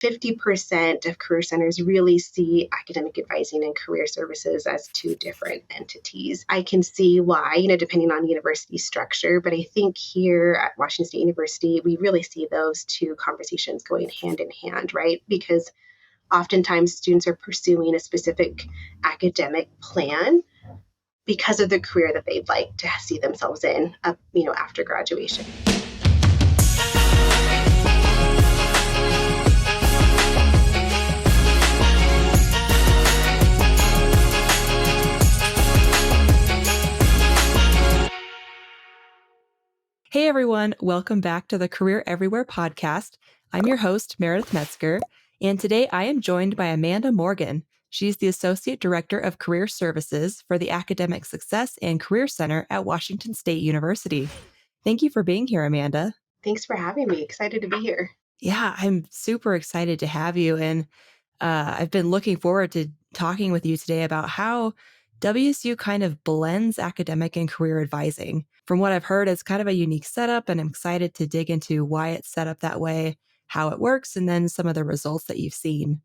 50% of career centers really see academic advising and career services as two different entities. I can see why, depending on university structure, but I think here at Washington State University, we really see those two conversations going hand in hand, right? Because oftentimes students are pursuing a specific academic plan because of the career that they'd like to see themselves in, after graduation. Hey everyone, welcome back to the Career Everywhere podcast. I'm your host, Meredith Metzger, and today I am joined by Amanda Morgan. She's the Associate Director of Career Services for the Academic Success and Career Center at Washington State University. Thank you for being here, Amanda. Thanks for having me. Excited to be here. Yeah, I'm super excited to have you, and I've been looking forward to talking with you today about how WSU kind of blends academic and career advising. From what I've heard, it's kind of a unique setup, and I'm excited to dig into why it's set up that way, how it works, and then some of the results that you've seen.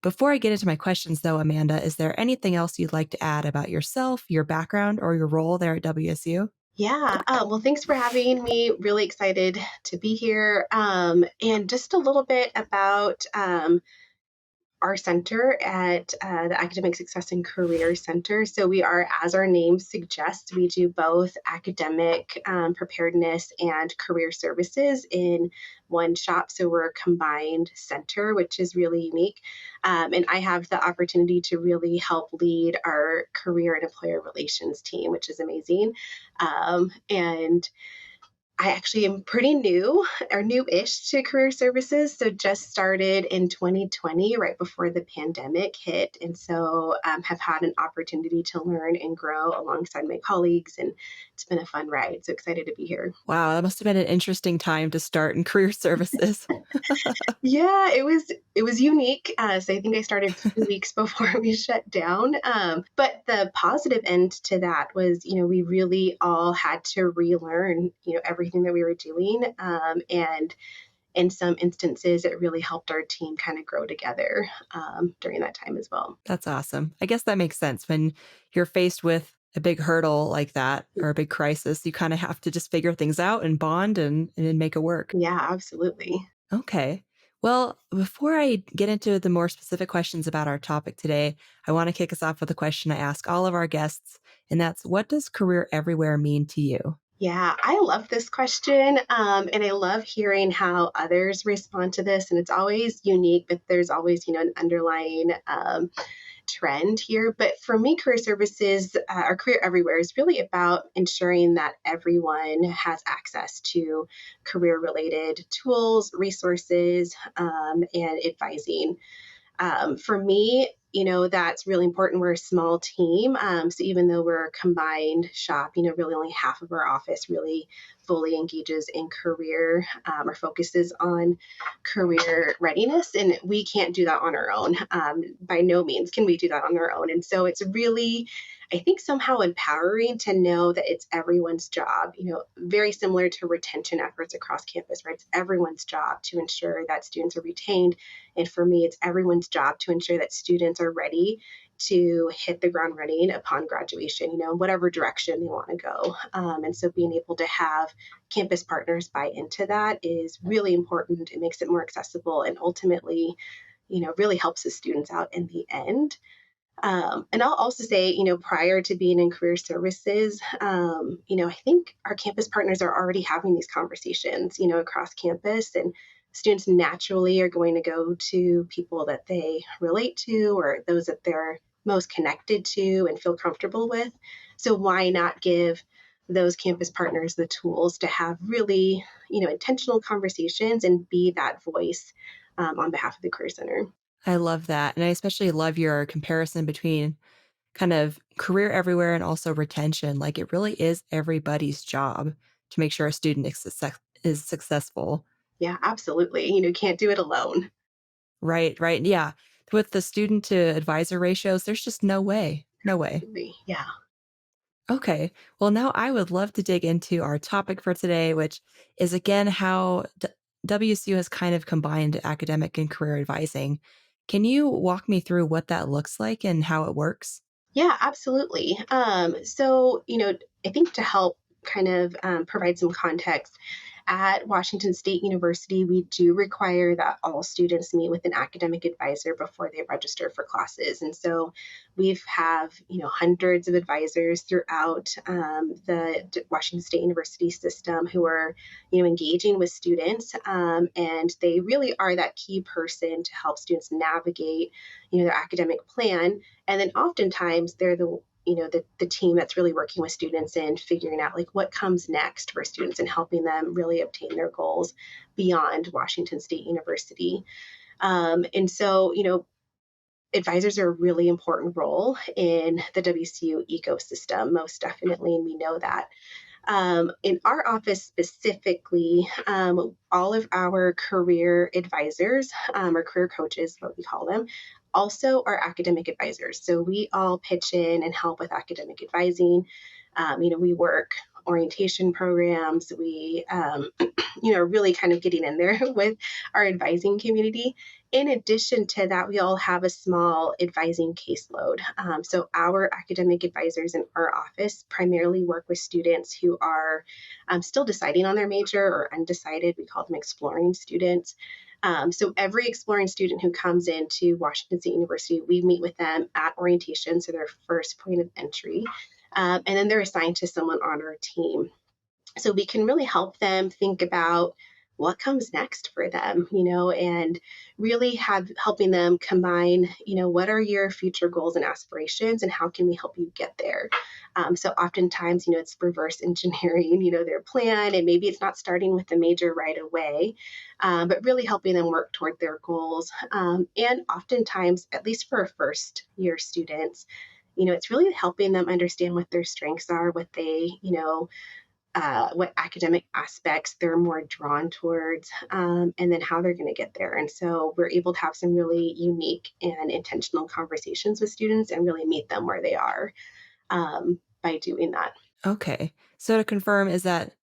Before I get into my questions, though, Amanda, is there anything else you'd like to add about yourself, your background, or your role there at WSU? Yeah. Well, thanks for having me. Really excited to be here. And just a little bit about our center at the Academic Success and Career Center. So we are, as our name suggests, we do both academic preparedness and career services in one shop. So we're a combined center, which is really unique. And I have the opportunity to really help lead our career and employer relations team, which is amazing. And I actually am pretty new or new-ish to career services. So just started in 2020, right before the pandemic hit. And so have had an opportunity to learn and grow alongside my colleagues. And it's been a fun ride. So excited to be here. Wow, that must have been an interesting time to start in career services. Yeah, it was unique. So I think I started 2 weeks before we shut down. But the positive end to that was, we really all had to relearn, everything that we were doing. And in some instances, it really helped our team kind of grow together during that time as well. That's awesome. I guess that makes sense. When you're faced with a big hurdle like that or a big crisis, you kind of have to just figure things out and bond and make it work. Yeah, absolutely. Okay. Well, before I get into the more specific questions about our topic today, I want to kick us off with a question I ask all of our guests, and that's, what does career everywhere mean to you? Yeah, I love this question. And I love hearing how others respond to this. And it's always unique, but there's always, an underlying trend here. But for me, career services or career everywhere is really about ensuring that everyone has access to career related tools, resources, and advising. For me, that's really important. We're a small team. So even though we're a combined shop, really only half of our office really fully engages in career or focuses on career readiness. And we can't do that on our own. By no means can we do that on our own. And so it's really, I think, somehow empowering to know that it's everyone's job, very similar to retention efforts across campus, right? It's everyone's job to ensure that students are retained. And for me, it's everyone's job to ensure that students are ready to hit the ground running upon graduation, whatever direction they want to go. And so being able to have campus partners buy into that is really important. It makes it more accessible and ultimately, really helps the students out in the end. And I'll also say, prior to being in career services, I think our campus partners are already having these conversations, across campus, and students naturally are going to go to people that they relate to or those that they're most connected to and feel comfortable with. So why not give those campus partners the tools to have really, intentional conversations and be that voice on behalf of the Career Center. I love that. And I especially love your comparison between kind of career everywhere and also retention. Like, it really is everybody's job to make sure a student is successful. Yeah, absolutely. Can't do it alone. Right, right. Yeah. With the student to advisor ratios, there's just no way. No way. Absolutely. Yeah. Okay. Well, now I would love to dig into our topic for today, which is, again, how WSU has kind of combined academic and career advising. Can you walk me through what that looks like and how it works? Yeah, absolutely. I think to help kind of provide some context, at Washington State University, we do require that all students meet with an academic advisor before they register for classes. And so we've have, hundreds of advisors throughout the Washington State University system who are, engaging with students. And they really are that key person to help students navigate, their academic plan. And then oftentimes they're the team that's really working with students and figuring out like what comes next for students and helping them really obtain their goals beyond Washington State University. And so, advisors are a really important role in the WCU ecosystem, most definitely, and we know that. In our office specifically, all of our career advisors, or career coaches, what we call them, also are academic advisors. So we all pitch in and help with academic advising. We work orientation programs. We, really kind of getting in there with our advising community. In addition to that, we all have a small advising caseload. So, our academic advisors in our office primarily work with students who are still deciding on their major or undecided. We call them exploring students. So, every exploring student who comes into Washington State University, we meet with them at orientation, so their first point of entry. And then they're assigned to someone on our team, so we can really help them think about what comes next for them, and really have helping them combine, what are your future goals and aspirations and how can we help you get there. So oftentimes, it's reverse engineering, their plan, and maybe it's not starting with the major right away, but really helping them work toward their goals. And oftentimes, at least for first year students, it's really helping them understand what their strengths are, what academic aspects they're more drawn towards, and then how they're going to get there. And so we're able to have some really unique and intentional conversations with students and really meet them where they are, by doing that. Okay. So to confirm, is that,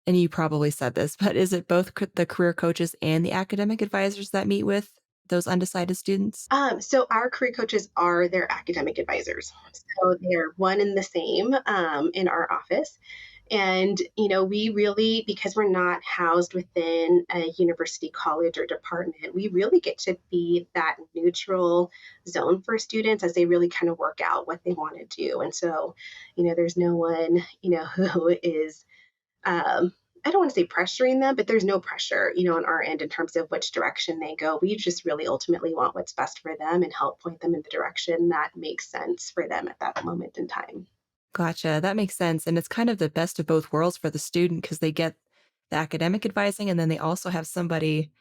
and you probably said this, but is it both the career coaches and the academic advisors that meet with those undecided students? So our career coaches are their academic advisors. So they're one and the same, in our office. And, we really, because we're not housed within a university, college, or department, we really get to be that neutral zone for students as they really kind of work out what they want to do. And so, there's no one, who is, I don't want to say pressuring them, but there's no pressure, on our end in terms of which direction they go. We just really ultimately want what's best for them and help point them in the direction that makes sense for them at that moment in time. Gotcha. That makes sense. And it's kind of the best of both worlds for the student because they get the academic advising and then they also have somebody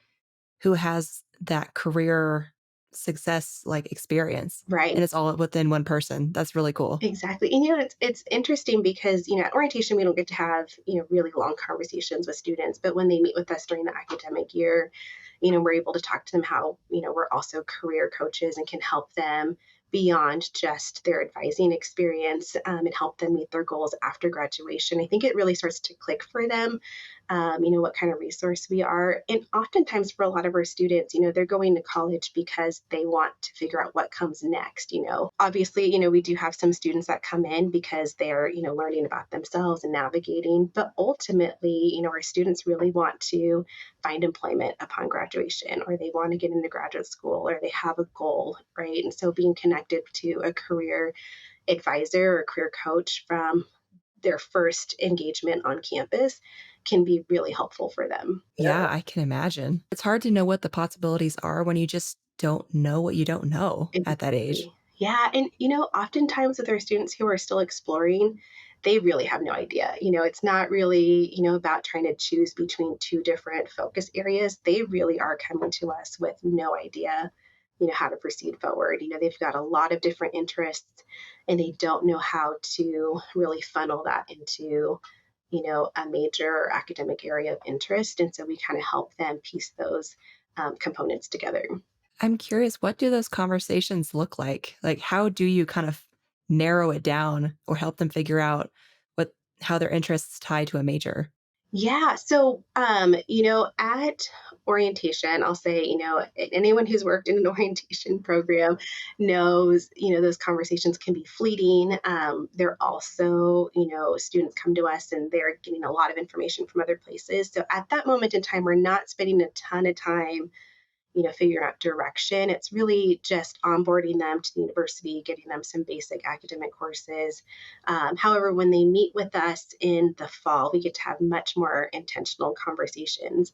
who has that career success like experience. Right. And it's all within one person. That's really cool. Exactly. And it's interesting because, at orientation we don't get to have, really long conversations with students, but when they meet with us during the academic year, we're able to talk to them how, we're also career coaches and can help them beyond just their advising experience, and help them meet their goals after graduation. I think it really starts to click for them, what kind of resource we are. And oftentimes for a lot of our students, they're going to college because they want to figure out what comes next. Obviously, we do have some students that come in because they're, learning about themselves and navigating, but ultimately, our students really want to find employment upon graduation, or they want to get into graduate school, or they have a goal, right? And so being connected to a career advisor or career coach from their first engagement on campus can be really helpful for them. Yeah, I can imagine. It's hard to know what the possibilities are when you just don't know what you don't know at that age. Exactly. Yeah. And, oftentimes with our students who are still exploring, they really have no idea. It's not really, about trying to choose between two different focus areas. They really are coming to us with no idea, how to proceed forward. They've got a lot of different interests and they don't know how to really funnel that into, a major or academic area of interest. And so we kind of help them piece those components together. I'm curious, what do those conversations look like? Like, how do you kind of narrow it down or help them figure out how their interests tie to a major? Yeah. So, at orientation, I'll say, anyone who's worked in an orientation program knows, those conversations can be fleeting. They're also, students come to us and they're getting a lot of information from other places. So at that moment in time, we're not spending a ton of time figuring out direction. It's really just onboarding them to the university, getting them some basic academic courses. However, when they meet with us in the fall, we get to have much more intentional conversations.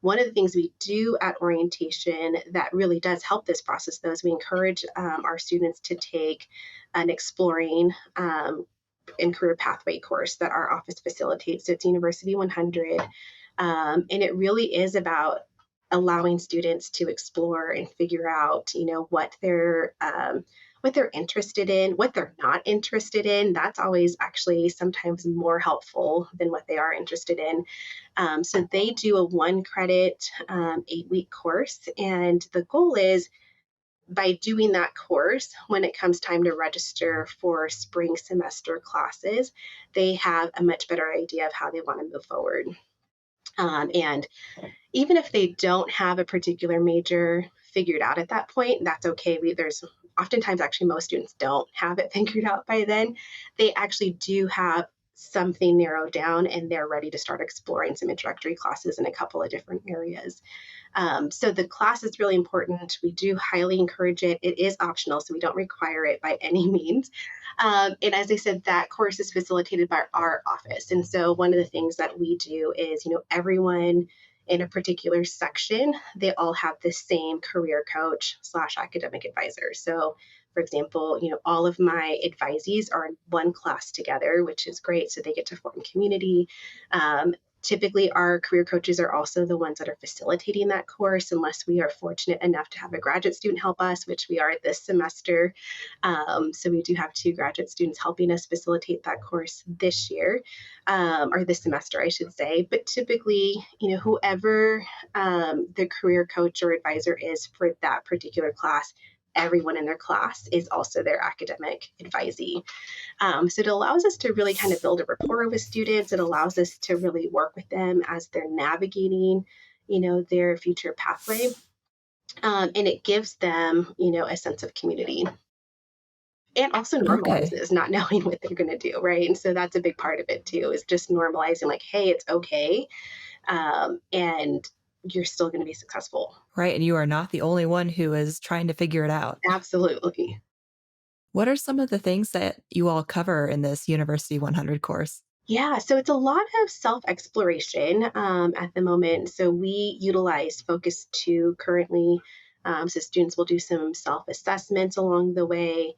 One of the things we do at orientation that really does help this process, though, is we encourage our students to take an exploring and career pathway course that our office facilitates. So it's University 100. And it really is about allowing students to explore and figure out, what they're interested in, what they're not interested in. That's always actually sometimes more helpful than what they are interested in. So they do a 1 credit, 8-week course. And the goal is by doing that course, when it comes time to register for spring semester classes, they have a much better idea of how they want to move forward. And even if they don't have a particular major figured out at that point, that's okay. There's oftentimes actually most students don't have it figured out by then. They actually do have something narrowed down and they're ready to start exploring some introductory classes in a couple of different areas. So the class is really important. We do highly encourage it. It is optional, so we don't require it by any means. And as I said, that course is facilitated by our office. And so one of the things that we do is, everyone in a particular section, they all have the same career coach slash academic advisor. So for example, all of my advisees are in one class together, which is great. So they get to form community. Typically, our career coaches are also the ones that are facilitating that course, unless we are fortunate enough to have a graduate student help us, which we are this semester. So we do have 2 graduate students helping us facilitate that course this year, or this semester, I should say. But typically, whoever the career coach or advisor is for that particular class, everyone in their class is also their academic advisee. So it allows us to really kind of build a rapport with students. It allows us to really work with them as they're navigating, their future pathway. And it gives them, a sense of community and also Okay. normalizes not knowing what they're going to do. Right. And so that's a big part of it too, is just normalizing like, hey, it's okay. And you're still going to be successful. Right. And you are not the only one who is trying to figure it out. Absolutely. What are some of the things that you all cover in this University 100 course? Yeah, so it's a lot of self exploration at the moment. So we utilize Focus 2 currently. So students will do some self assessments along the way.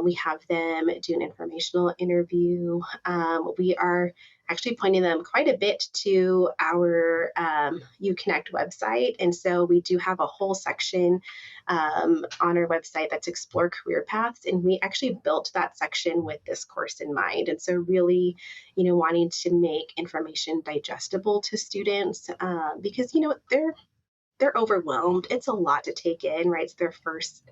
We have them do an informational interview. We are actually pointing them quite a bit to our uConnect website. And so we do have a whole section on our website that's Explore Career Paths. And we actually built that section with this course in mind. And so, really, wanting to make information digestible to students because, they're overwhelmed. It's a lot to take in, right? It's their first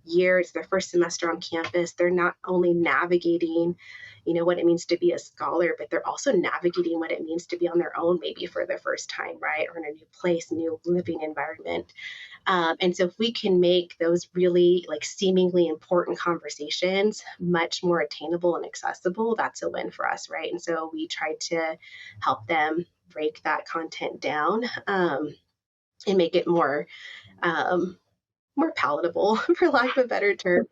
year, it's their first semester on campus. They're not only navigating, what it means to be a scholar, but they're also navigating what it means to be on their own, maybe for the first time, right? Or in a new place, new living environment. And so if we can make those really like seemingly important conversations much more attainable and accessible, that's a win for us, right? And so we try to help them break that content down and make it um, more palatable, for lack of a better term.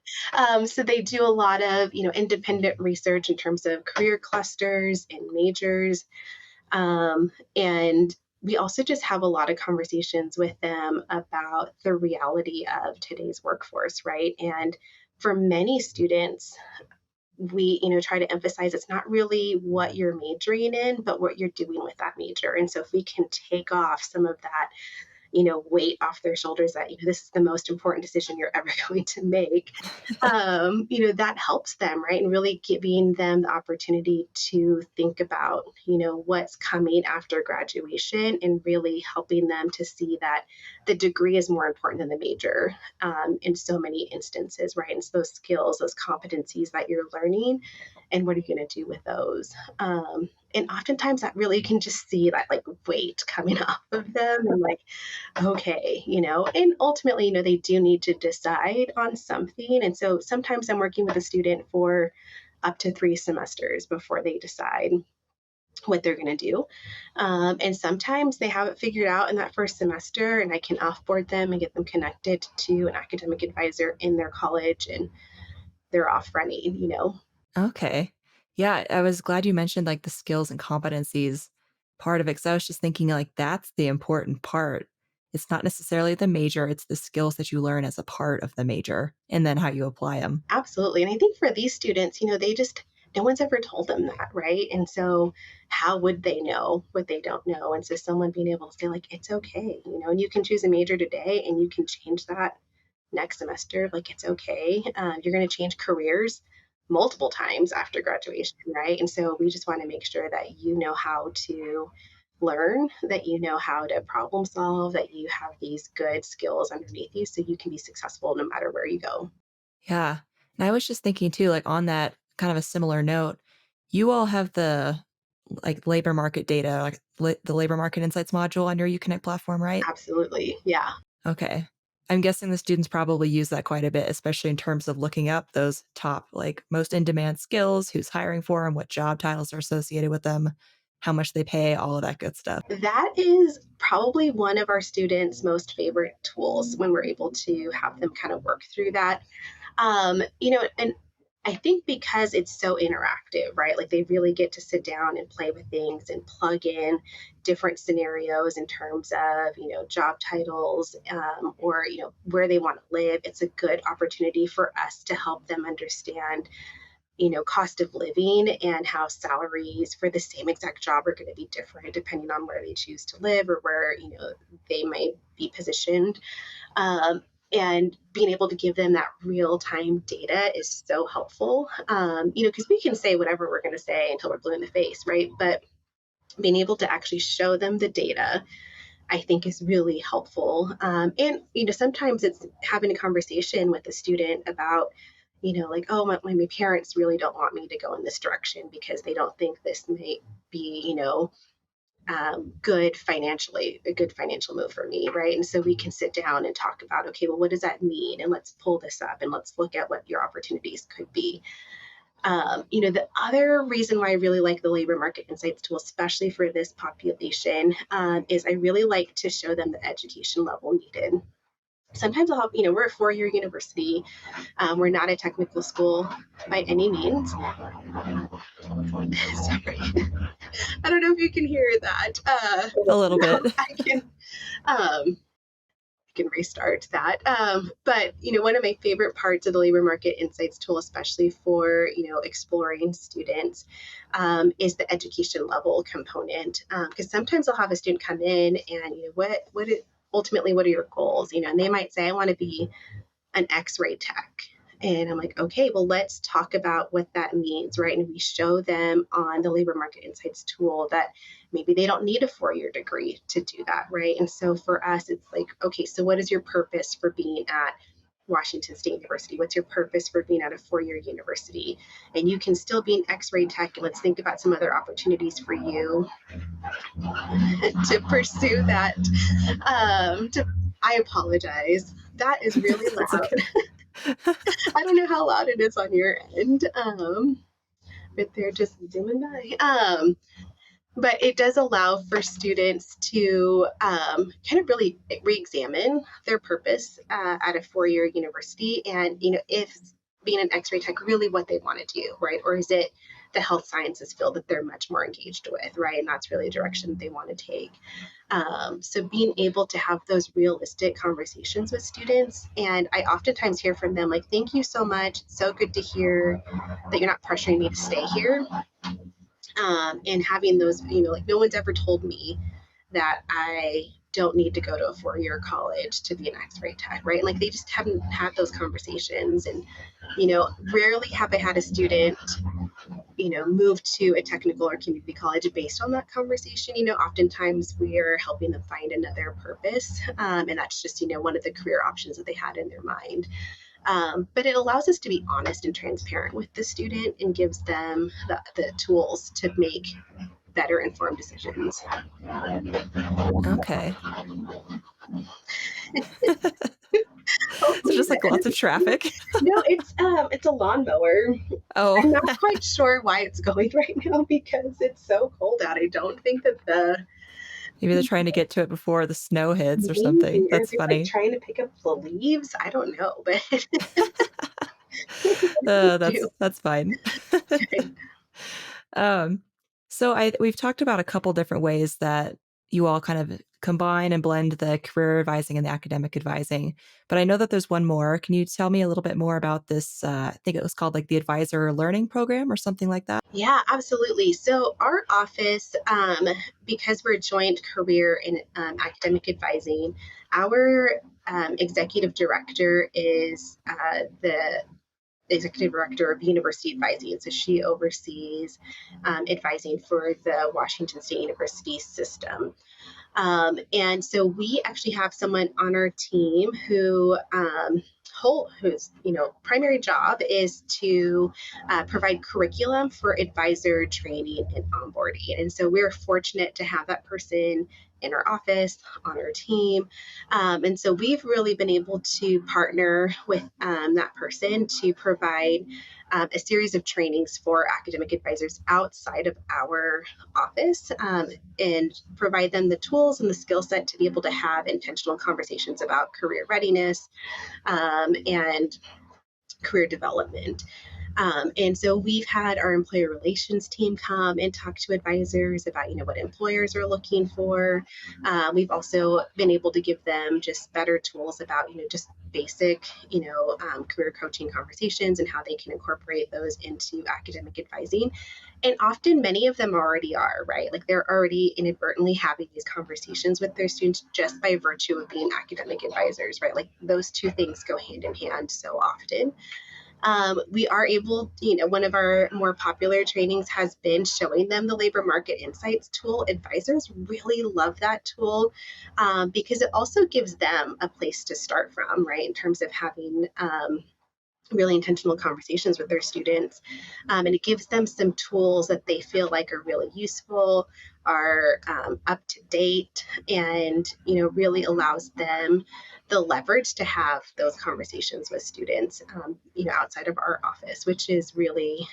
So they do a lot of, independent research in terms of career clusters and majors. And we also just have a lot of conversations with them about the reality of today's workforce, right? And for many students, we try to emphasize it's not really what you're majoring in but what you're doing with that major. And so if we can take off some of that weight off their shoulders that, this is the most important decision you're ever going to make, that helps them, right? And really giving them the opportunity to think about, what's coming after graduation and really helping them to see that the degree is more important than the major in so many instances, right? And so those skills, those competencies that you're learning, and what are you going to do with those? And oftentimes that really can just see that like weight coming off of them and like, okay, and ultimately, they do need to decide on something. And so sometimes I'm working with a student for up to 3 semesters before they decide what they're going to do. And sometimes they have it figured out in that first semester, and I can offboard them and get them connected to an academic advisor in their college, and they're off running. Okay. Yeah, I was glad you mentioned like the skills and competencies part of it because I was just thinking like that's the important part. It's not necessarily the major, it's the skills that you learn as a part of the major and then how you apply them. Absolutely. And I think for these students, they just, no one's ever told them that, right? And so how would they know what they don't know? And so someone being able to say, like, it's okay, and you can choose a major today and you can change that next semester. Like, it's okay. You're going to change careers multiple times after graduation, right? And so we just want to make sure that you know how to learn, that you know how to problem solve, that you have these good skills underneath you so you can be successful no matter where you go. Yeah. And I was just thinking too, like on that kind of a similar note, you all have the like labor market data, like the labor market insights module on your uConnect platform, right? Absolutely. Yeah. Okay. I'm guessing the students probably use that quite a bit, especially in terms of looking up those top, like most in demand skills, who's hiring for them, what job titles are associated with them, how much they pay, all of that good stuff. That is probably one of our students' most favorite tools when we're able to have them kind of work through that. And I think because it's so interactive, right? Like they really get to sit down and play with things and plug in different scenarios in terms of, job titles, or, where they want to live. It's a good opportunity for us to help them understand cost of living and how salaries for the same exact job are going to be different depending on where they choose to live or where they might be positioned. And being able to give them that real time data is so helpful. Because we can say whatever we're going to say until we're blue in the face, right? But being able to actually show them the data, I think, is really helpful. And sometimes it's having a conversation with a student about, like, oh, my parents really don't want me to go in this direction because they don't think this may be, good financially, a good financial move for me, right? And so we can sit down and talk about, okay, well, what does that mean? And let's pull this up and let's look at what your opportunities could be. The other reason why I really like the labor market insights tool, especially for this population, is I really like to show them the education level needed. Sometimes I'll have, we're a 4-year university. We're not a technical school by any means. Sorry. I don't know if you can hear that. A little No, bit. um, can restart that. But one of my favorite parts of the labor market insights tool, especially for exploring students, is the education level component. Because sometimes I'll have a student come in and ultimately what are your goals? And they might say I want to be an X-ray tech. And I'm like, okay, well, let's talk about what that means, right? And we show them on the labor market insights tool that maybe they don't need a 4-year degree to do that, right? And so for us, it's like, okay, so what is your purpose for being at Washington State University? What's your purpose for being at a 4-year university? And you can still be an X-ray tech. And let's think about some other opportunities for you to pursue that. I apologize. That is really That's loud. okay. I don't know how loud it is on your end, but they're just zooming by. But it does allow for students to kind of really re-examine their purpose at a 4-year university, and if being an X-ray tech really what they want to do, right? Or is it the health sciences field that they're much more engaged with, right? And that's really a direction they want to take. So being able to have those realistic conversations with students, and I oftentimes hear from them like, "Thank you so much. It's so good to hear that you're not pressuring me to stay here." And having those, like no one's ever told me that I don't need to go to a 4-year college to be an X-ray tech, right? And like they just haven't had those conversations, and rarely have I had a student move to a technical or community college based on that conversation. Oftentimes we're helping them find another purpose, and that's just one of the career options that they had in their mind. But it allows us to be honest and transparent with the student and gives them the tools to make better informed decisions. Okay. Oh, So just like lots of traffic. no, it's a lawnmower. Oh, I'm not quite sure why it's going right now because it's so cold out. I don't think that the maybe they're trying to get to it before the snow hits or something. maybe or That's they're like funny. trying to pick up the leaves. I don't know, but what can do? That's fine. Um, so we've talked about a couple different ways that you all kind of combine and blend the career advising and the academic advising. But I know that there's one more. Can you tell me a little bit more about this? I think it was called like the Advisor Learning Program or something like that. Yeah, absolutely. So our office, because we're joint career in academic advising, our executive director is the executive director of university advising. So she oversees advising for the Washington State University system. And so we actually have someone on our team whose primary job is to provide curriculum for advisor training and onboarding. And so we're fortunate to have that person in our office on our team. And so we've really been able to partner with that person to provide a series of trainings for academic advisors outside of our office, and provide them the tools and the skill set to be able to have intentional conversations about career readiness, and career development. And so we've had our employer relations team come and talk to advisors about, what employers are looking for. We've also been able to give them just better tools about, just basic, career coaching conversations and how they can incorporate those into academic advising. And often many of them already are, right? Like they're already inadvertently having these conversations with their students just by virtue of being academic advisors, right? Like those two things go hand in hand so often. We are able, one of our more popular trainings has been showing them the labor market insights tool. Advisors really love that tool, because it also gives them a place to start from, right? In terms of having really intentional conversations with their students. And it gives them some tools that they feel like are really useful, are up to date, and really allows them the leverage to have those conversations with students, outside of our office, which is really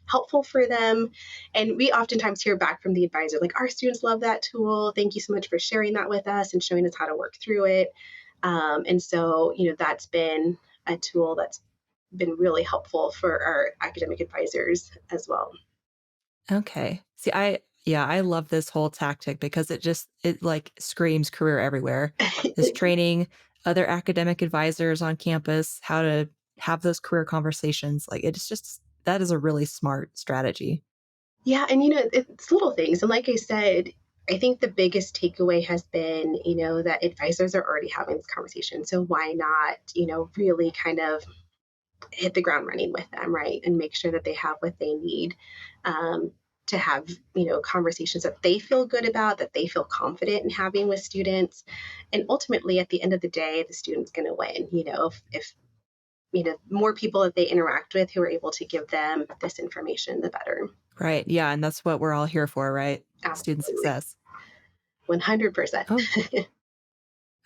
helpful for them. And we oftentimes hear back from the advisor, like, our students love that tool. Thank you so much for sharing that with us and showing us how to work through it. And so, that's been a tool that's been really helpful for our academic advisors as well. Okay. See, I love this whole tactic because it like screams career everywhere. This training other academic advisors on campus how to have those career conversations. Like it's just that is a really smart strategy. Yeah, and it's little things. And like I said, I think the biggest takeaway has been, that advisors are already having this conversation. So why not, really kind of hit the ground running with them, right? And make sure that they have what they need, um, to have, conversations that they feel good about, that they feel confident in having with students. And ultimately, at the end of the day, the student's going to win, if more people that they interact with who are able to give them this information, the better. Right. Yeah, and that's what we're all here for, right? Student Absolutely. success. 100%.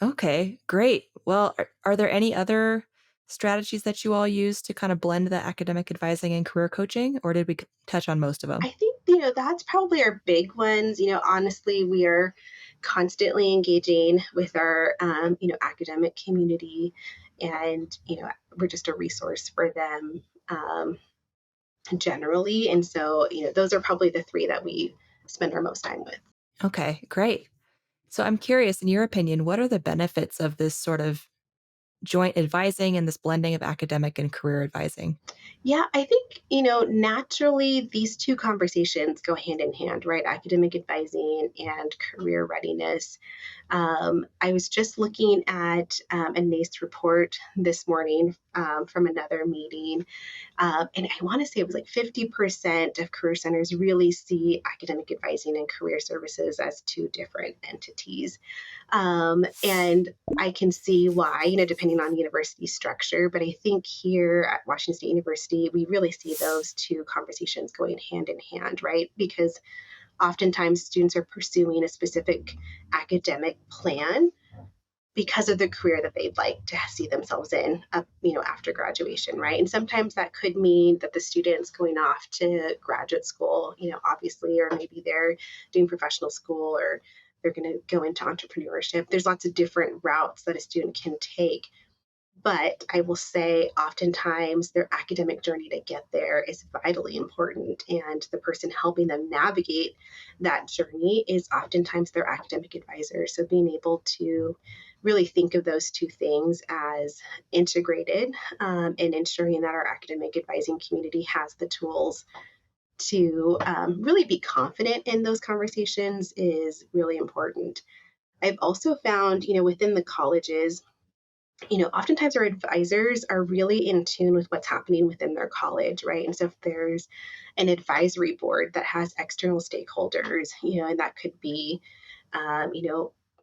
Oh, okay. Great. Well, are there any other strategies that you all use to kind of blend the academic advising and career coaching or did we touch on most of them? I think, that's probably our big ones. Honestly, we are constantly engaging with our, academic community, and, we're just a resource for them, generally. And so, those are probably the three that we spend our most time with. Okay, great. So I'm curious, in your opinion, what are the benefits of this sort of joint advising and this blending of academic and career advising? Yeah, I think, naturally these two conversations go hand in hand, right? Academic advising and career readiness. I was just looking at a NACE report this morning, from another meeting, and I want to say it was like 50% of career centers really see academic advising and career services as two different entities. And I can see why, depending on university structure. But I think here at Washington State University, we really see those two conversations going hand in hand, right? Because oftentimes students are pursuing a specific academic plan because of the career that they'd like to see themselves in, after graduation, right? And sometimes that could mean that the student's going off to graduate school, obviously, or maybe they're doing professional school, or they're going to go into entrepreneurship. There's lots of different routes that a student can take. But I will say, oftentimes, their academic journey to get there is vitally important. And the person helping them navigate that journey is oftentimes their academic advisor. So, being able to really think of those two things as integrated, and ensuring that our academic advising community has the tools to really be confident in those conversations is really important. I've also found, within the colleges, oftentimes our advisors are really in tune with what's happening within their college, right? And so if there's an advisory board that has external stakeholders, and that could be,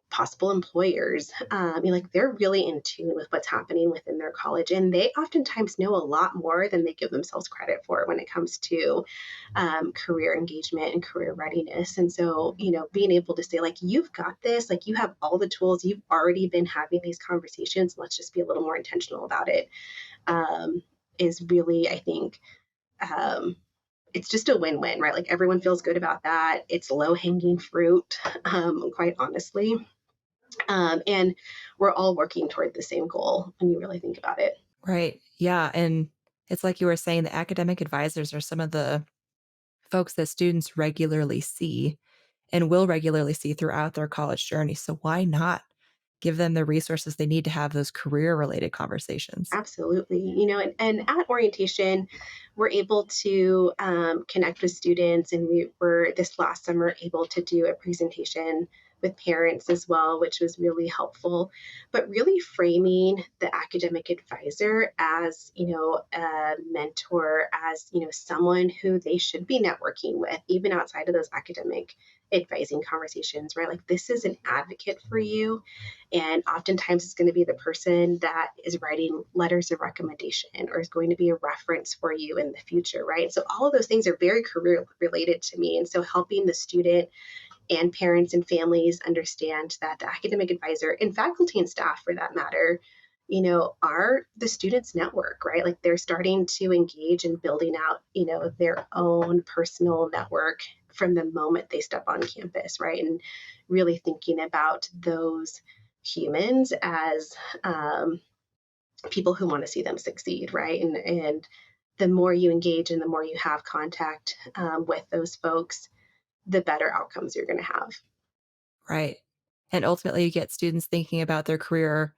possible employers, like they're really in tune with what's happening within their college. And they oftentimes know a lot more than they give themselves credit for when it comes to career engagement and career readiness. And so, being able to say, like, you've got this, like, you have all the tools, you've already been having these conversations, let's just be a little more intentional about it, um, is really, I think, um, it's just a win-win, right? Like everyone feels good about that. It's low-hanging fruit, quite honestly. And we're all working toward the same goal when you really think about it. Right. Yeah. And it's like you were saying, the academic advisors are some of the folks that students regularly see and will regularly see throughout their college journey. So why not give them the resources they need to have those career related conversations? Absolutely. And at orientation, we're able to connect with students, and we were this last summer able to do a presentation with parents as well, which was really helpful. But really framing the academic advisor as, a mentor, as, someone who they should be networking with, even outside of those academic advising conversations, right? Like, this is an advocate for you, and oftentimes it's going to be the person that is writing letters of recommendation or is going to be a reference for you in the future, right? So all of those things are very career related to me. And so helping the student and parents and families understand that the academic advisor and faculty and staff, for that matter, are the students' network, right? Like, they're starting to engage in building out, their own personal network from the moment they step on campus, right? And really thinking about those humans as people who want to see them succeed, right? And the more you engage and the more you have contact with those folks, the better outcomes you're going to have. Right. And ultimately, you get students thinking about their career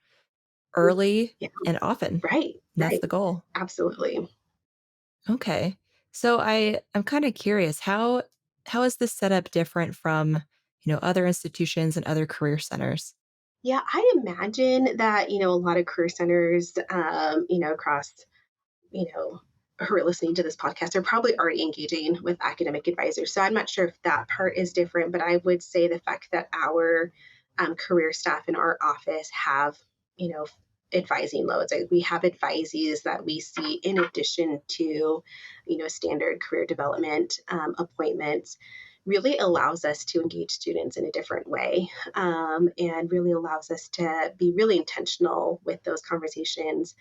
early Yeah, and often. And right, that's right. the goal. Absolutely. Okay. So I'm kind of curious, how is this setup different from, other institutions and other career centers? Yeah, I imagine that, a lot of career centers, across, who are listening to this podcast are probably already engaging with academic advisors. So I'm not sure if that part is different, but I would say the fact that our career staff in our office have, you know, advising loads. Like, we have advisees that we see in addition to, standard career development appointments, really allows us to engage students in a different way, and really allows us to be really intentional with those conversations.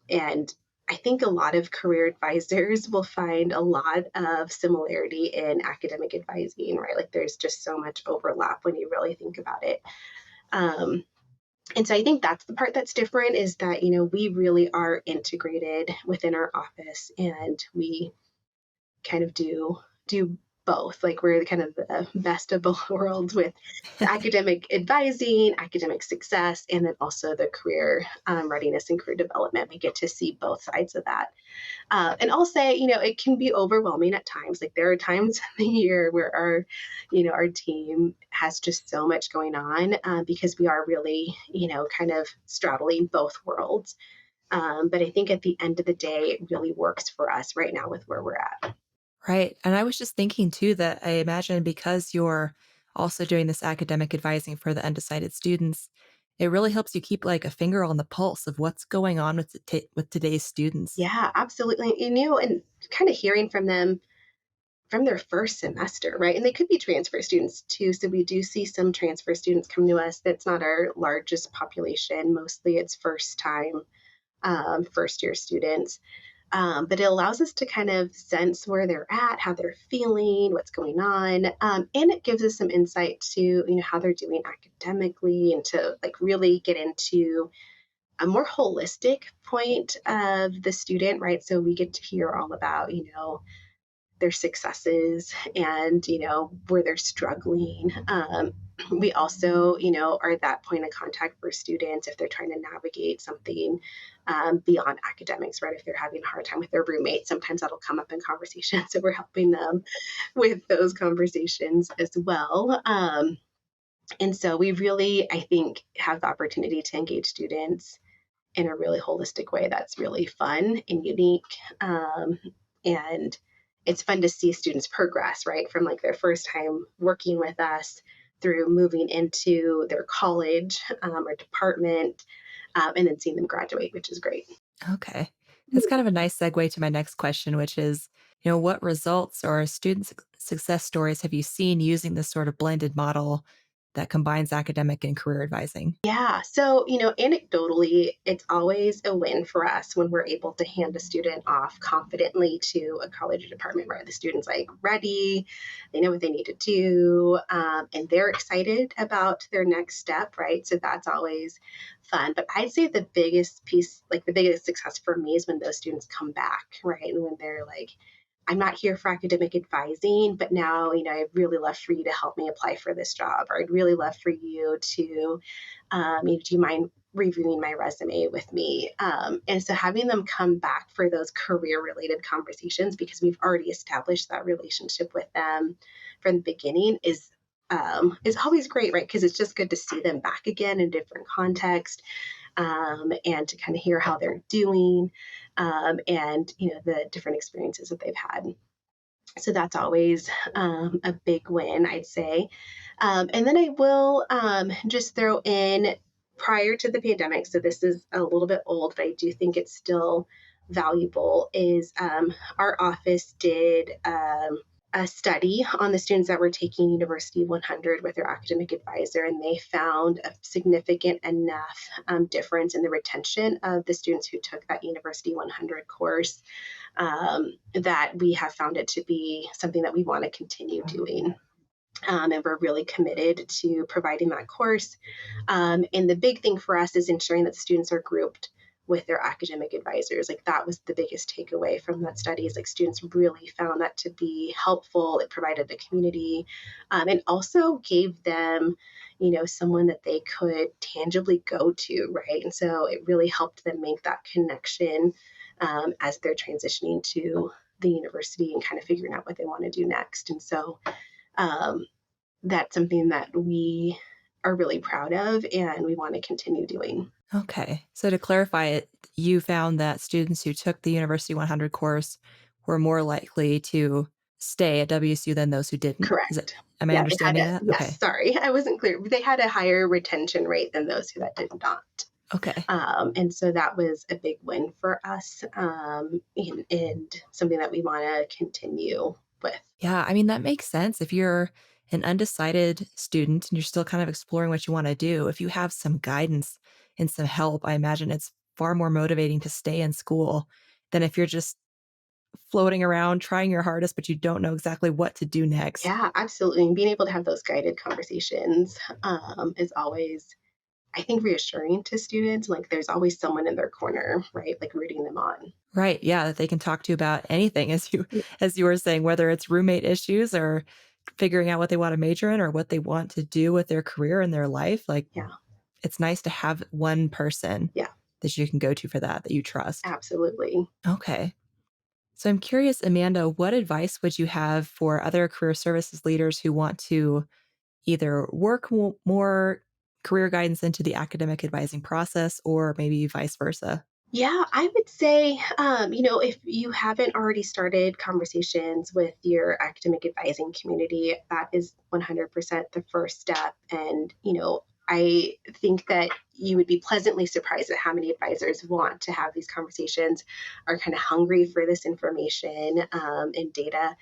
And I think a lot of career advisors will find a lot of similarity in academic advising, right? Like, there's just so much overlap when you really think about it. Um, and so I think that's the part that's different, is that, we really are integrated within our office, and we kind of do both. Like, we're kind of the best of both worlds with the academic advising, academic success, and then also the career readiness and career development. We get to see both sides of that. And I'll say, it can be overwhelming at times. Like, there are times in the year where our team has just so much going on, because we are really, kind of straddling both worlds. But I think at the end of the day, it really works for us right now with where we're at. Right. And I was just thinking too that I imagine because you're also doing this academic advising for the undecided students, it really helps you keep like a finger on the pulse of what's going on with with today's students. Yeah, absolutely. And kind of hearing from them from their first semester, right? And they could be transfer students too. So we do see some transfer students come to us. That's not our largest population. Mostly it's first time, first year students. But it allows us to kind of sense where they're at, how they're feeling, what's going on, and it gives us some insight to how they're doing academically, and to like really get into a more holistic point of the student, right? So we get to hear all about their successes, and where they're struggling. We also are that point of contact for students if they're trying to navigate something beyond academics, right? If they're having a hard time with their roommate, sometimes that'll come up in conversation, so we're helping them with those conversations as well. And so we really, I think, have the opportunity to engage students in a really holistic way that's really fun and unique. And it's fun to see students progress, right? From like their first time working with us through moving into their college or department, and then seeing them graduate, which is great. Okay. That's kind of a nice segue to my next question, which is, what results or student success stories have you seen using this sort of blended model that combines academic and career advising? Yeah. So, anecdotally, it's always a win for us when we're able to hand a student off confidently to a college department where the student's like ready, they know what they need to do, and they're excited about their next step, right? So that's always fun. But I'd say the biggest piece, like the biggest success for me, is when those students come back, right? And when they're like, I'm not here for academic advising, but now, I'd really love for you to help me apply for this job, or I'd really love for you to, do you mind reviewing my resume with me? And so having them come back for those career related conversations, because we've already established that relationship with them from the beginning, is always great, right? Because it's just good to see them back again in different context, and to kind of hear how they're doing, and the different experiences that they've had. So that's always a big win, I'd say. And then I will just throw in, prior to the pandemic, so this is a little bit old, but I do think it's still valuable, is our office did a study on the students that were taking University 100 with their academic advisor, and they found a significant enough difference in the retention of the students who took that University 100 course, that we have found it to be something that we want to continue doing. And we're really committed to providing that course. And the big thing for us is ensuring that students are grouped with their academic advisors. Like that was the biggest takeaway from that study, is like students really found that to be helpful. It provided a community, and also gave them, someone that they could tangibly go to, right? And so it really helped them make that connection, as they're transitioning to the university and kind of figuring out what they want to do next. And so um, that's something that we are really proud of and we want to continue doing. Okay. So to clarify it, you found that students who took the University 100 course were more likely to stay at WSU than those who didn't. Correct. Am I Yeah, they had understanding a, that? yes, Okay. sorry, I wasn't clear. They had a higher retention rate than those who that did not. Okay. And so that was a big win for us, and something that we want to continue with. Yeah, I mean, that makes sense. If you're an undecided student and you're still kind of exploring what you want to do, if you have some guidance and some help, I imagine it's far more motivating to stay in school than if you're just floating around trying your hardest, but you don't know exactly what to do next. Yeah, absolutely. And being able to have those guided conversations, is always, I think, reassuring to students. Like there's always someone in their corner, right? Like rooting them on. Right. Yeah, that they can talk to you about anything as you were saying, whether it's roommate issues or figuring out what they want to major in or what they want to do with their career and their life. Like Yeah, it's nice to have one person yeah, that you can go to for that you trust. absolutely. Okay. So I'm curious, Amanda, what advice would you have for other career services leaders who want to either work more career guidance into the academic advising process or maybe vice versa? Yeah, I would say, if you haven't already started conversations with your academic advising community, that is 100% the first step. And, I think that you would be pleasantly surprised at how many advisors want to have these conversations, are kind of hungry for this information, and data.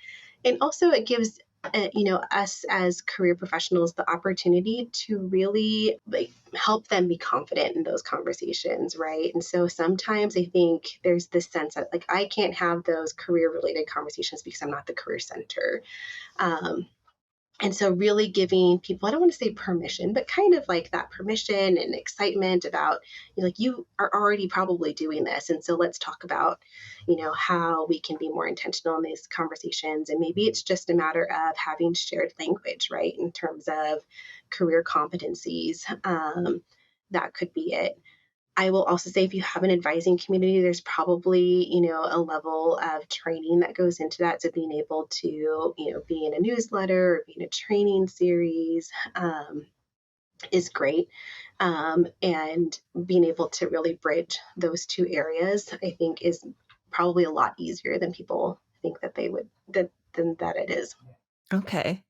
And also it gives us as career professionals the opportunity to really like help them be confident in those conversations, right? And so sometimes I think there's this sense that like I can't have those career related conversations because I'm not the career center. um, and so really giving people, I don't want to say permission, but kind of like that permission and excitement about, like, you are already probably doing this. And so let's talk about, how we can be more intentional in these conversations. And maybe it's just a matter of having shared language, right? In terms of career competencies. That could be it. I will also say if you have an advising community, there's probably, a level of training that goes into that. So being able to, be in a newsletter or be in a training series is great. And being able to really bridge those two areas, I think, is probably a lot easier than people think that they would, than that it is. Okay.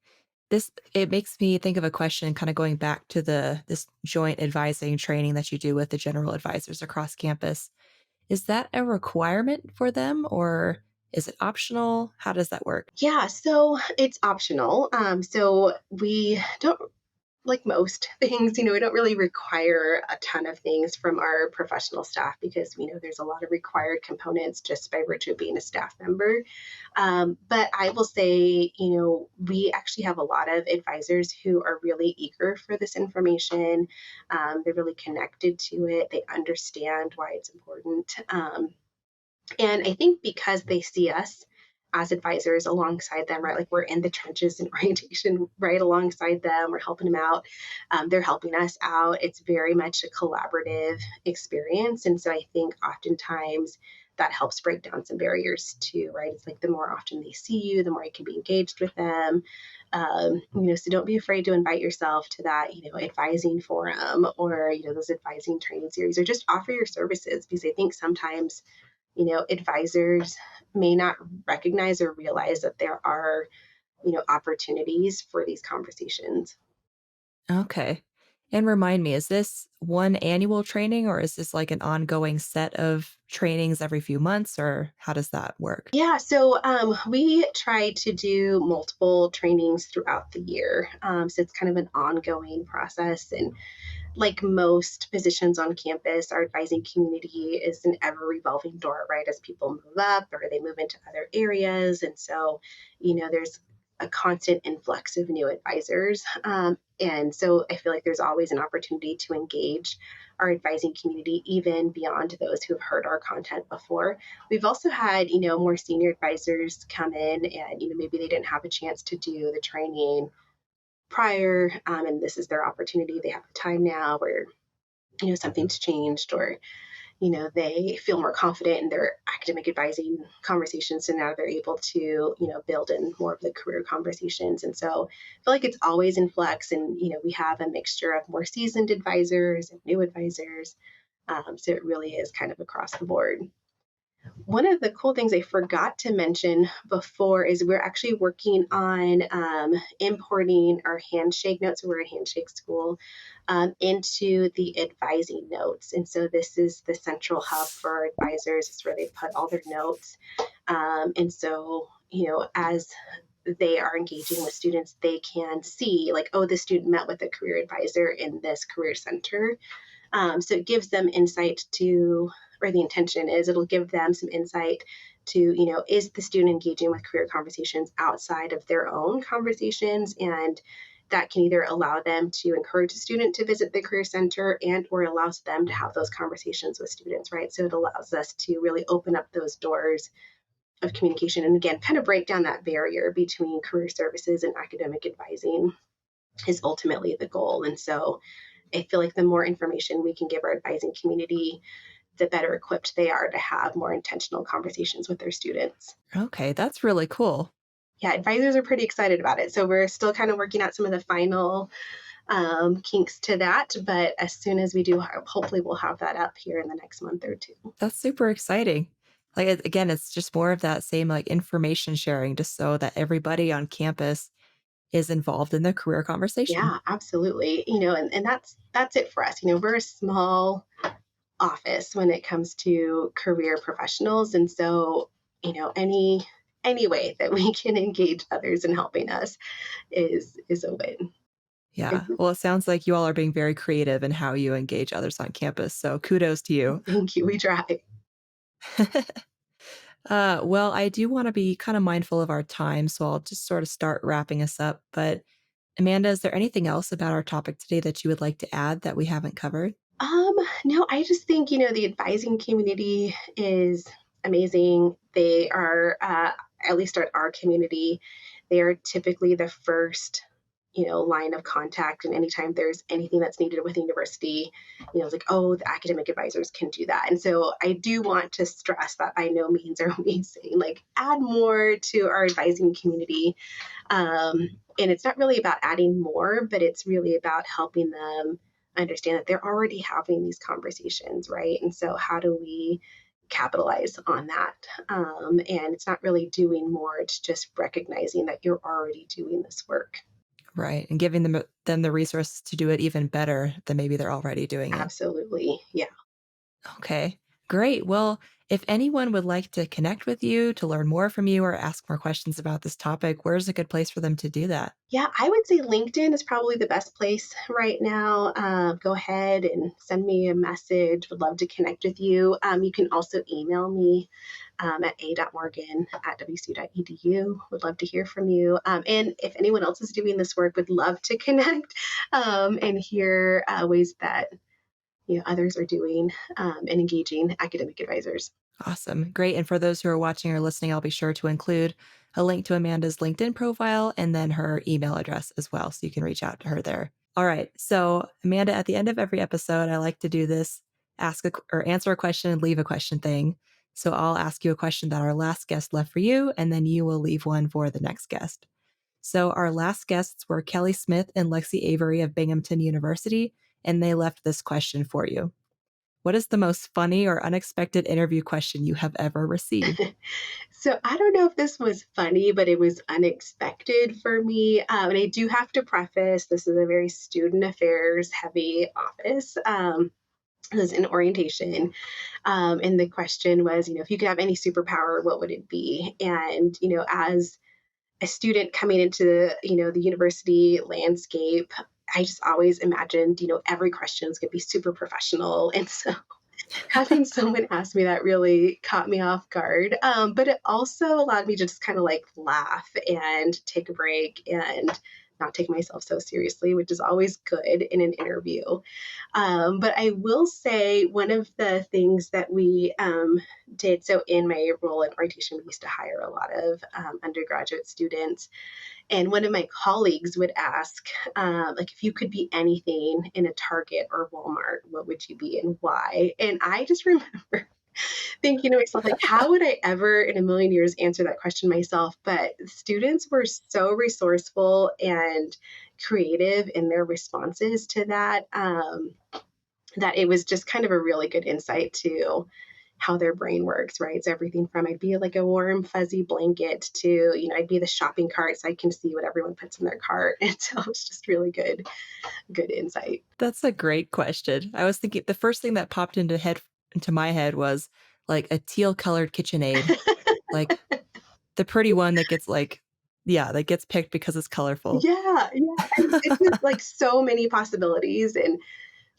This it makes me think of a question kind of going back to this joint advising training that you do with the general advisors across campus. Is that a requirement for them or is it optional? How does that work? Yeah, so it's optional. So we don't, like most things, we don't really require a ton of things from our professional staff because we know there's a lot of required components just by virtue of being a staff member. But I will say, we actually have a lot of advisors who are really eager for this information. They're really connected to it, they understand why it's important. And I think because they see us as advisors alongside them, right? Like we're in the trenches in orientation right alongside them. We're helping them out. They're helping us out. It's very much a collaborative experience. And so I think oftentimes that helps break down some barriers too, right? It's like the more often they see you, the more you can be engaged with them. So don't be afraid to invite yourself to that, advising forum or, those advising training series, or just offer your services because I think sometimes advisors may not recognize or realize that there are, opportunities for these conversations. Okay. And remind me, is this one annual training or is this like an ongoing set of trainings every few months or how does that work? Yeah, so we try to do multiple trainings throughout the year. So it's kind of an ongoing process. And like most positions on campus, our advising community is an ever revolving door, right? As people move up or they move into other areas. And so, there's a constant influx of new advisors. And so I feel like there's always an opportunity to engage our advising community, even beyond those who have heard our content before. We've also had, more senior advisors come in and, maybe they didn't have a chance to do the training prior, and this is their opportunity. They have the time now where, something's changed, or, they feel more confident in their academic advising conversations. So now they're able to, build in more of the career conversations. And so I feel like it's always in flux. And, we have a mixture of more seasoned advisors and new advisors. So it really is kind of across the board. One of the cool things I forgot to mention before is we're actually working on importing our handshake notes. We're a handshake school, into the advising notes. And so this is the central hub for our advisors. It's where they put all their notes. And so, as they are engaging with students, they can see like, oh, the student met with a career advisor in this career center. So it gives them insight to, or the intention is it'll give them some insight to, is the student engaging with career conversations outside of their own conversations? And that can either allow them to encourage a student to visit the career center and or allows them to have those conversations with students, right? So it allows us to really open up those doors of communication and again, kind of break down that barrier between career services and academic advising is ultimately the goal. And so I feel like the more information we can give our advising community, the better equipped they are to have more intentional conversations with their students. Okay, that's really cool. Yeah, advisors are pretty excited about it. So we're still kind of working out some of the final kinks to that. But as soon as we do, hopefully we'll have that up here in the next month or two. That's super exciting. Like again, it's just more of that same like information sharing just so that everybody on campus is involved in the career conversation. Yeah, absolutely. And that's it for us. We're a small office when it comes to career professionals. And so, any any way that we can engage others in helping us is a win. Yeah. Well, it sounds like you all are being very creative in how you engage others on campus. So kudos to you. Thank you. We try. Well, I do want to be kind of mindful of our time, so I'll just sort of start wrapping us up. But Amanda, is there anything else about our topic today that you would like to add that we haven't covered? Um, no, I just think, the advising community is amazing. They are, at least at our community, they are typically the first, line of contact. And anytime there's anything that's needed with the university, it's like, oh, the academic advisors can do that. And so I do want to stress that by no means are we saying like add more to our advising community. And it's not really about adding more, but it's really about helping them understand that they're already having these conversations, right? And so, how do we capitalize on that? And it's not really doing more, it's just recognizing that you're already doing this work. Right. And giving them the resources to do it even better than maybe they're already doing it. Absolutely. Yeah. Okay. Great. Well, if anyone would like to connect with you, to learn more from you, or ask more questions about this topic, where's a good place for them to do that? Yeah, I would say LinkedIn is probably the best place right now. Go ahead and send me a message. Would love to connect with you. You can also email me at a.morgan@wcu.edu. Would love to hear from you. And if anyone else is doing this work, would love to connect and hear ways that others are doing and engaging academic advisors. Awesome. Great. And for those who are watching or listening, I'll be sure to include a link to Amanda's LinkedIn profile and then her email address as well. So you can reach out to her there. All right. So, Amanda, at the end of every episode, I like to do this or answer a question, leave a question thing. So I'll ask you a question that our last guest left for you, and then you will leave one for the next guest. So our last guests were Kelly Smith and Lexi Avery of Binghamton University, and they left this question for you. What is the most funny or unexpected interview question you have ever received? So I don't know if this was funny, but it was unexpected for me. And I do have to preface this is a very student affairs heavy office. It was in orientation. And the question was, if you could have any superpower, what would it be? And, as a student coming into the university landscape, I just always imagined, every question is going to be super professional. And so having someone ask me that really caught me off guard. But it also allowed me to just kind of like laugh and take a break and not take myself so seriously, which is always good in an interview. But I will say one of the things that we did, so in my role in orientation, we used to hire a lot of undergraduate students. And one of my colleagues would ask, like, if you could be anything in a Target or Walmart, what would you be and why? And I just remember thinking to myself, like, how would I ever in a million years answer that question myself? But students were so resourceful and creative in their responses to that, that it was just kind of a really good insight to how their brain works, right? So everything from I'd be like a warm, fuzzy blanket to, I'd be the shopping cart so I can see what everyone puts in their cart. And so it's just really good insight. That's a great question. I was thinking the first thing that popped into my head was like a teal colored KitchenAid, like the pretty one that gets that gets picked because it's colorful. Yeah, yeah. And it's just like so many possibilities. And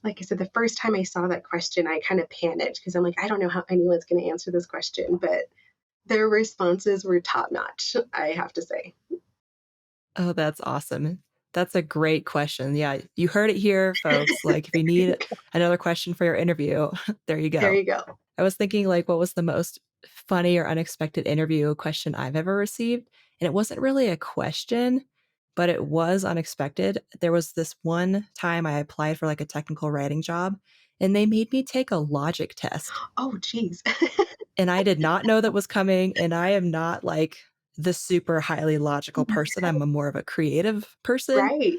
like I said, the first time I saw that question, I kind of panicked because I'm like, I don't know how anyone's going to answer this question, but their responses were top notch, I have to say. Oh, that's awesome. That's a great question. Yeah, you heard it here, folks. Like, if you There you need go. another question for your interview, there you There go. you go. I was thinking, like, what was the most funny or unexpected interview question I've ever received? And it wasn't really a question, but it was unexpected. There was this one time I applied for like a technical writing job, and they made me take a logic test. Oh, geez. And I did not know that was coming. And I am not like the super highly logical person. I'm a more of a creative person. Right.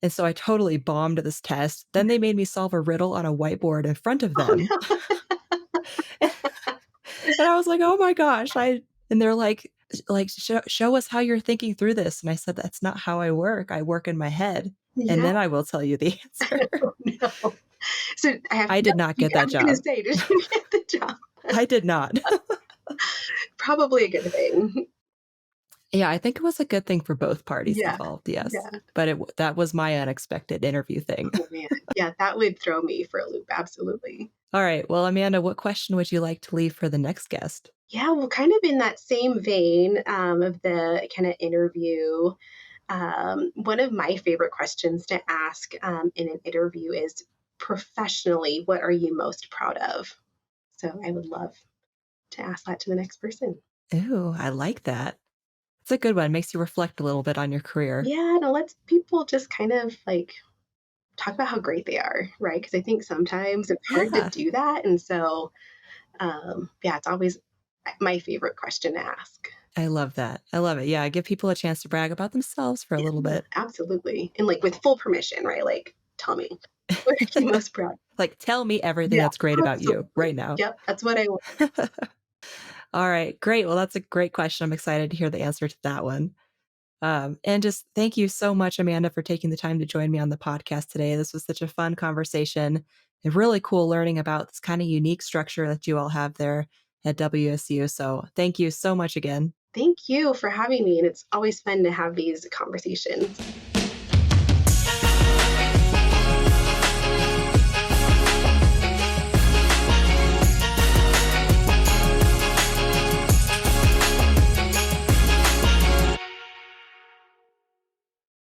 And so I totally bombed this test. Then they made me solve a riddle on a whiteboard in front of Oh, them. no. And I was like, "Oh my gosh." And they're like, show us how you're thinking through this." And I said, "That's not how I work. I work in my head, and Yeah. then I will tell you the answer." Oh, no. So I did not get that I'm going to job. say, did you get the job? I did not. probably a good thing. Yeah, I think it was a good thing for both parties Yeah. involved, yes. Yeah. But that was my unexpected interview thing. Oh man. Yeah, that would throw me for a loop. Absolutely. All right. Well, Amanda, what question would you like to leave for the next guest? Yeah, well, kind of in that same vein of the kind of interview, one of my favorite questions to ask in an interview is professionally, what are you most proud of? So I would love to ask that to the next person. Ooh, I like that. It's a good one. Makes you reflect a little bit on your career. Yeah, and it lets people just kind of like talk about how great they are, right? Because I think sometimes it's hard to Yeah, do that. And so, yeah, it's always my favorite question to ask. I love that. I love it. Yeah, give people a chance to brag about themselves for a little Yeah, bit. absolutely. And like with full permission, right? Like, tell me, what are you most proud of? Like, tell me everything Yeah, that's great about you absolutely. right now. Yep, that's what I want. All right, great. Well, that's a great question. I'm excited to hear the answer to that one. And just thank you so much, Amanda, for taking the time to join me on the podcast today. This was such a fun conversation and really cool learning about this kind of unique structure that you all have there at WSU. So thank you so much again. Thank you for having me. And it's always fun to have these conversations.